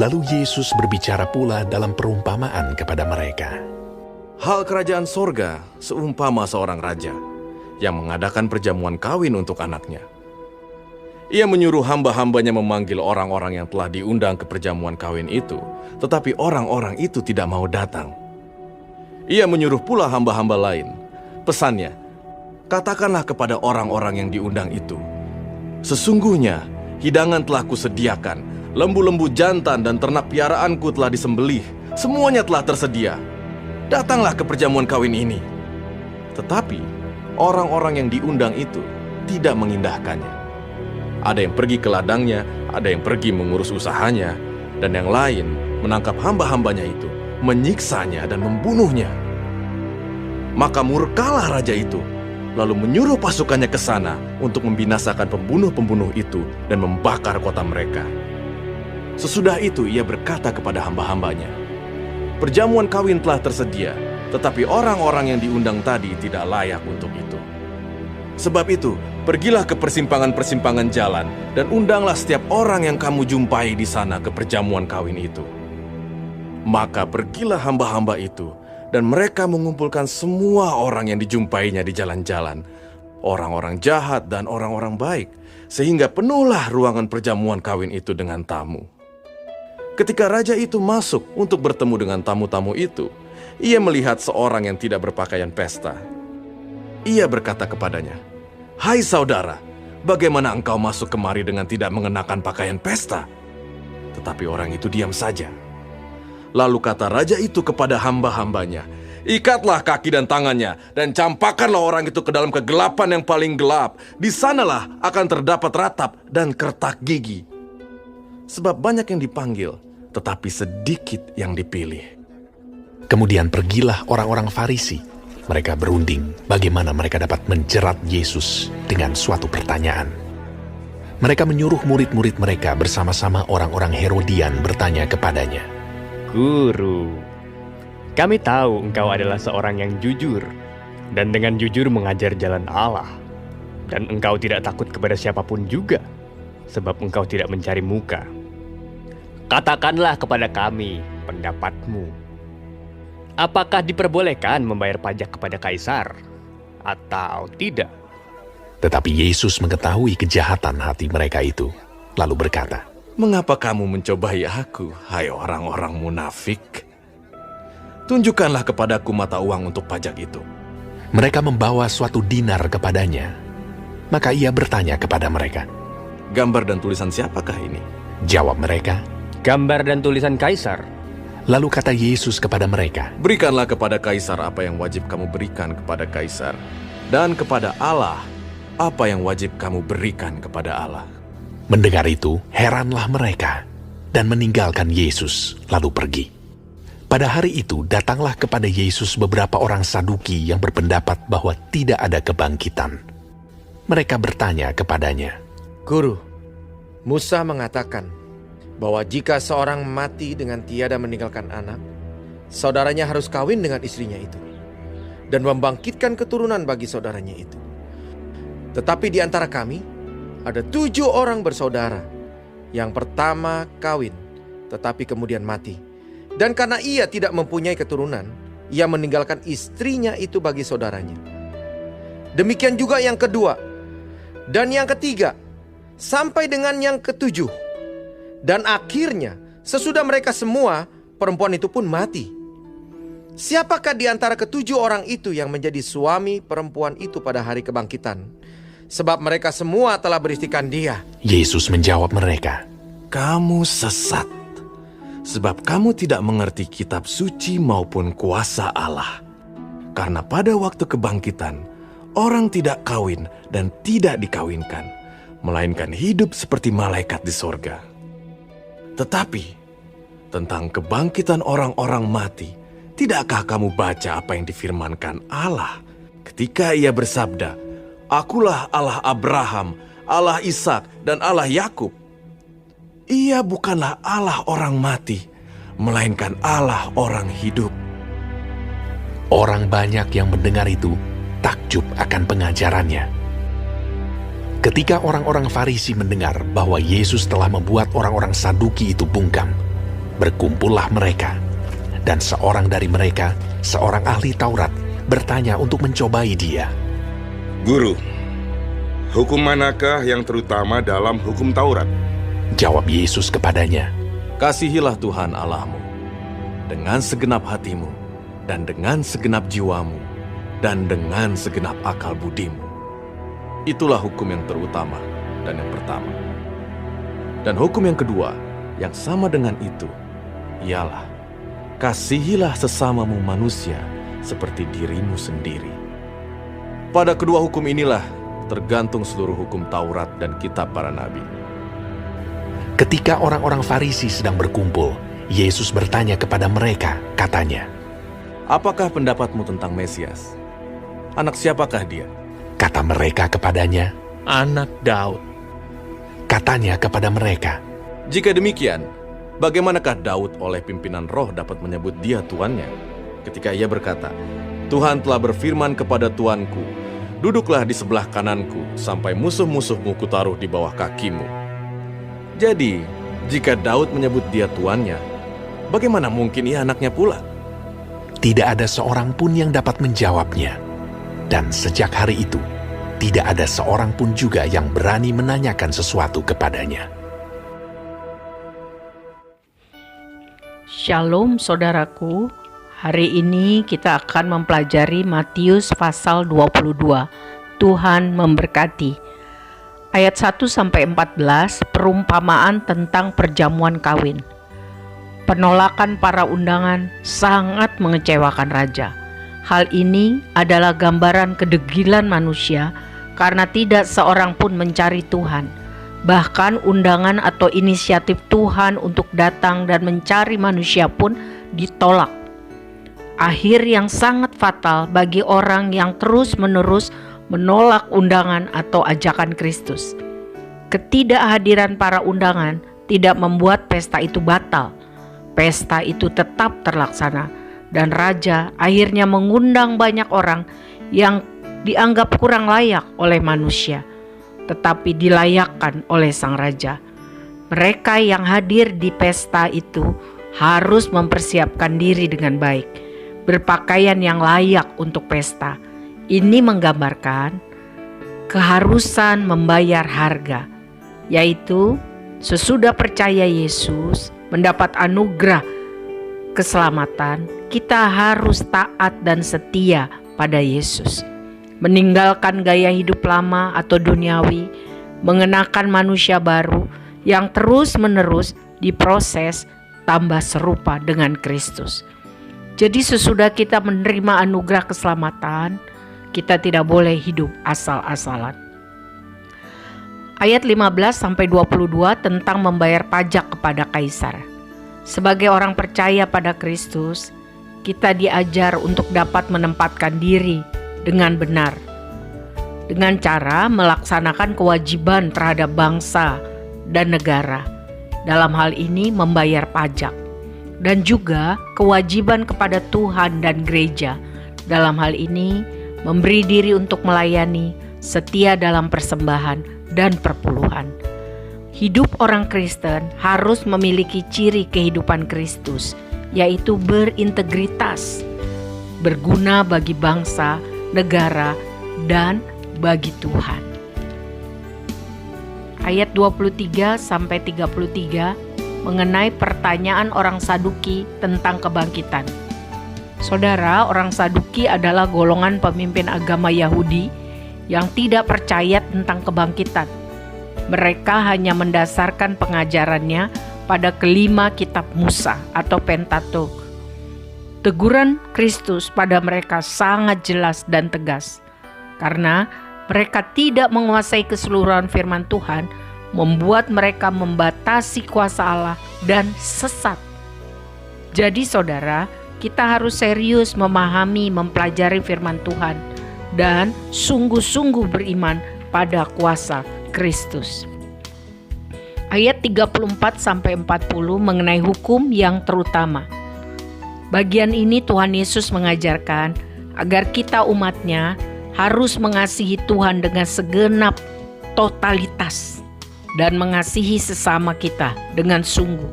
Lalu Yesus berbicara pula dalam perumpamaan kepada mereka. Hal kerajaan sorga seumpama seorang raja yang mengadakan perjamuan kawin untuk anaknya. Ia menyuruh hamba-hambanya memanggil orang-orang yang telah diundang ke perjamuan kawin itu, tetapi orang-orang itu tidak mau datang. Ia menyuruh pula hamba-hamba lain. Pesannya, katakanlah kepada orang-orang yang diundang itu, sesungguhnya hidangan telah kusediakan, lembu-lembu jantan dan ternak piaraanku telah disembelih, semuanya telah tersedia. Datanglah ke perjamuan kawin ini. Tetapi orang-orang yang diundang itu tidak mengindahkannya. Ada yang pergi ke ladangnya, ada yang pergi mengurus usahanya, dan yang lain menangkap hamba-hambanya itu, menyiksanya dan membunuhnya. Maka murkalah raja itu, lalu menyuruh pasukannya ke sana untuk membinasakan pembunuh-pembunuh itu dan membakar kota mereka. Sesudah itu ia berkata kepada hamba-hambanya, perjamuan kawin telah tersedia, tetapi orang-orang yang diundang tadi tidak layak untuk itu. Sebab itu, pergilah ke persimpangan-persimpangan jalan dan undanglah setiap orang yang kamu jumpai di sana ke perjamuan kawin itu. Maka pergilah hamba-hamba itu, dan mereka mengumpulkan semua orang yang dijumpainya di jalan-jalan, orang-orang jahat dan orang-orang baik, sehingga penuhlah ruangan perjamuan kawin itu dengan tamu. Ketika raja itu masuk untuk bertemu dengan tamu-tamu itu, ia melihat seorang yang tidak berpakaian pesta. Ia berkata kepadanya, "Hai saudara, bagaimana engkau masuk kemari dengan tidak mengenakan pakaian pesta?" Tetapi orang itu diam saja. Lalu kata raja itu kepada hamba-hambanya, "Ikatlah kaki dan tangannya, dan campakkanlah orang itu ke dalam kegelapan yang paling gelap. Di sanalah akan terdapat ratap dan kertak gigi. Sebab banyak yang dipanggil, tetapi sedikit yang dipilih." Kemudian pergilah orang-orang Farisi. Mereka berunding bagaimana mereka dapat menjerat Yesus dengan suatu pertanyaan. Mereka menyuruh murid-murid mereka bersama-sama orang-orang Herodian bertanya kepadanya, "Guru, kami tahu engkau adalah seorang yang jujur dan dengan jujur mengajar jalan Allah. Dan engkau tidak takut kepada siapapun juga, sebab engkau tidak mencari muka. Katakanlah kepada kami pendapatmu. Apakah diperbolehkan membayar pajak kepada kaisar atau tidak?" Tetapi Yesus mengetahui kejahatan hati mereka itu, lalu berkata, "Mengapa kamu mencobai aku, hai orang-orang munafik? Tunjukkanlah kepadaku mata uang untuk pajak itu." Mereka membawa suatu dinar kepadanya. Maka ia bertanya kepada mereka, "Gambar dan tulisan siapakah ini?" Jawab mereka, "Gambar dan tulisan kaisar." lalu kata Yesus kepada mereka, "Berikanlah kepada kaisar apa yang wajib kamu berikan kepada kaisar, dan kepada Allah apa yang wajib kamu berikan kepada Allah." Mendengar itu, heranlah mereka dan meninggalkan Yesus, lalu pergi. Pada hari itu, datanglah kepada Yesus beberapa orang Saduki yang berpendapat bahwa tidak ada kebangkitan. Mereka bertanya kepadanya, "Guru, Musa mengatakan bahwa jika seorang mati dengan tiada meninggalkan anak, saudaranya harus kawin dengan istrinya itu dan membangkitkan keturunan bagi saudaranya itu. Tetapi di antara kami ada 7 orang bersaudara. Yang pertama kawin, tetapi kemudian mati. Dan karena ia tidak mempunyai keturunan, ia meninggalkan istrinya itu bagi saudaranya. Demikian juga yang kedua, dan yang ketiga, sampai dengan yang ketujuh. Dan akhirnya, sesudah mereka semua, perempuan itu pun mati. Siapakah di antara ke-7 orang itu yang menjadi suami perempuan itu pada hari kebangkitan? Sebab mereka semua telah beristikan dia." Yesus menjawab mereka, "Kamu sesat, sebab kamu tidak mengerti kitab suci maupun kuasa Allah. Karena pada waktu kebangkitan, orang tidak kawin dan tidak dikawinkan, melainkan hidup seperti malaikat di sorga. Tetapi tentang kebangkitan orang-orang mati, tidakkah kamu baca apa yang difirmankan Allah ketika ia bersabda, 'Akulah Allah Abraham, Allah Ishak, dan Allah Yakub'? Ia bukanlah Allah orang mati, melainkan Allah orang hidup." Orang banyak yang mendengar itu takjub akan pengajarannya. Ketika orang-orang Farisi mendengar bahwa Yesus telah membuat orang-orang Saduki itu bungkam, Berkumpullah mereka, dan seorang dari mereka, seorang ahli Taurat, bertanya untuk mencobai dia. Guru, hukum manakah yang terutama dalam hukum Taurat? Jawab Yesus kepadanya, Kasihilah Tuhan Allahmu dengan segenap hatimu, dan dengan segenap jiwamu, dan dengan segenap akal budimu. Itulah hukum yang terutama dan yang pertama. Dan hukum yang kedua, yang sama dengan itu, ialah kasihilah sesamamu manusia seperti dirimu sendiri. Pada kedua hukum inilah tergantung seluruh hukum Taurat dan kitab para nabi. Ketika orang-orang Farisi sedang berkumpul, Yesus bertanya kepada mereka, katanya, Apakah pendapatmu tentang Mesias? Anak siapakah dia? kata mereka kepadanya, Anak Daud. katanya kepada mereka, Jika demikian, bagaimanakah Daud oleh pimpinan roh dapat menyebut dia tuannya? Ketika ia berkata, Tuhan telah berfirman kepada tuanku, duduklah di sebelah kananku sampai musuh-musuhmu kutaruh di bawah kakimu. Jadi, jika Daud menyebut dia tuannya, bagaimana mungkin ia anaknya pula? tidak ada seorang pun yang dapat menjawabnya. Dan sejak hari itu, tidak ada seorang pun juga yang berani menanyakan sesuatu kepadanya. Shalom saudaraku, hari ini kita akan mempelajari Matius pasal 22. Tuhan memberkati. Ayat 1-14, perumpamaan tentang perjamuan kawin. Penolakan para undangan sangat mengecewakan raja. Hal ini adalah gambaran kedegilan manusia karena tidak seorang pun mencari Tuhan. Bahkan undangan atau inisiatif Tuhan untuk datang dan mencari manusia pun ditolak. Akhir yang sangat fatal bagi orang yang terus-menerus menolak undangan atau ajakan Kristus. Ketidakhadiran para undangan tidak membuat pesta itu batal. Pesta itu tetap terlaksana dan raja akhirnya mengundang banyak orang yang dianggap kurang layak oleh manusia, tetapi dilayakkan oleh sang raja. Mereka yang hadir di pesta itu harus mempersiapkan diri dengan baik, berpakaian yang layak untuk pesta. Ini menggambarkan keharusan membayar harga, yaitu sesudah percaya Yesus mendapat anugerah keselamatan, kita harus taat dan setia pada Yesus. Meninggalkan gaya hidup lama atau duniawi, mengenakan manusia baru yang terus-menerus diproses tambah serupa dengan Kristus. Jadi sesudah kita menerima anugerah keselamatan, kita tidak boleh hidup asal-asalan. Ayat 15-22 tentang membayar pajak kepada kaisar. Sebagai orang percaya pada Kristus, kita diajar untuk dapat menempatkan diri dengan benar, dengan cara melaksanakan kewajiban terhadap bangsa dan negara. Dalam hal ini membayar pajak, dan juga kewajiban kepada Tuhan dan gereja. Dalam hal ini memberi diri untuk melayani, setia dalam persembahan dan perpuluhan. Hidup orang Kristen harus memiliki ciri kehidupan Kristus, yaitu berintegritas, berguna bagi bangsa, negara, dan bagi Tuhan. Ayat 23-33 mengenai pertanyaan orang Saduki tentang kebangkitan. Saudara, orang Saduki adalah golongan pemimpin agama Yahudi yang tidak percaya tentang kebangkitan. Mereka hanya mendasarkan pengajarannya pada kelima kitab Musa atau Pentatuk. Teguran Kristus pada mereka sangat jelas dan tegas, karena mereka tidak menguasai keseluruhan firman Tuhan, membuat mereka membatasi kuasa Allah dan sesat. Jadi saudara, kita harus serius memahami, mempelajari firman Tuhan, dan sungguh-sungguh beriman pada kuasa Kristus. Ayat 34-40 mengenai hukum yang terutama. Bagian ini Tuhan Yesus mengajarkan agar kita umatnya harus mengasihi Tuhan dengan segenap totalitas dan mengasihi sesama kita dengan sungguh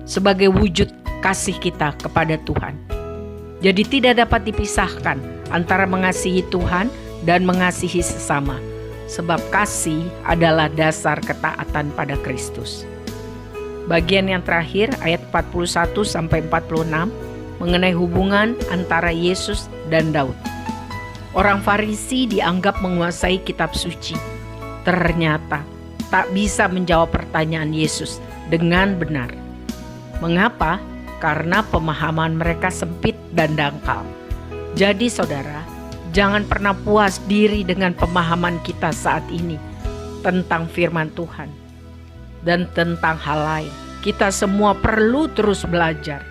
sebagai wujud kasih kita kepada Tuhan. Jadi tidak dapat dipisahkan antara mengasihi Tuhan dan mengasihi sesama, sebab kasih adalah dasar ketaatan pada Kristus. Bagian yang terakhir ayat 41 sampai 46 mengenai hubungan antara Yesus dan Daud. Orang Farisi dianggap menguasai kitab suci. Ternyata tak bisa menjawab pertanyaan Yesus dengan benar. Mengapa? Karena pemahaman mereka sempit dan dangkal. Jadi saudara, jangan pernah puas diri dengan pemahaman kita saat ini tentang firman Tuhan dan tentang hal lain. Kita semua perlu terus belajar.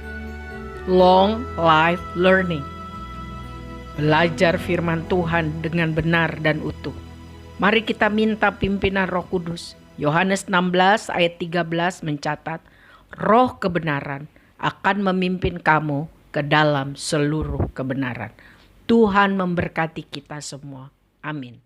Long life learning. Belajar firman Tuhan dengan benar dan utuh. Mari kita minta pimpinan Roh Kudus. Yohanes 16 ayat 13 mencatat, Roh kebenaran akan memimpin kamu ke dalam seluruh kebenaran. Tuhan memberkati kita semua. Amin.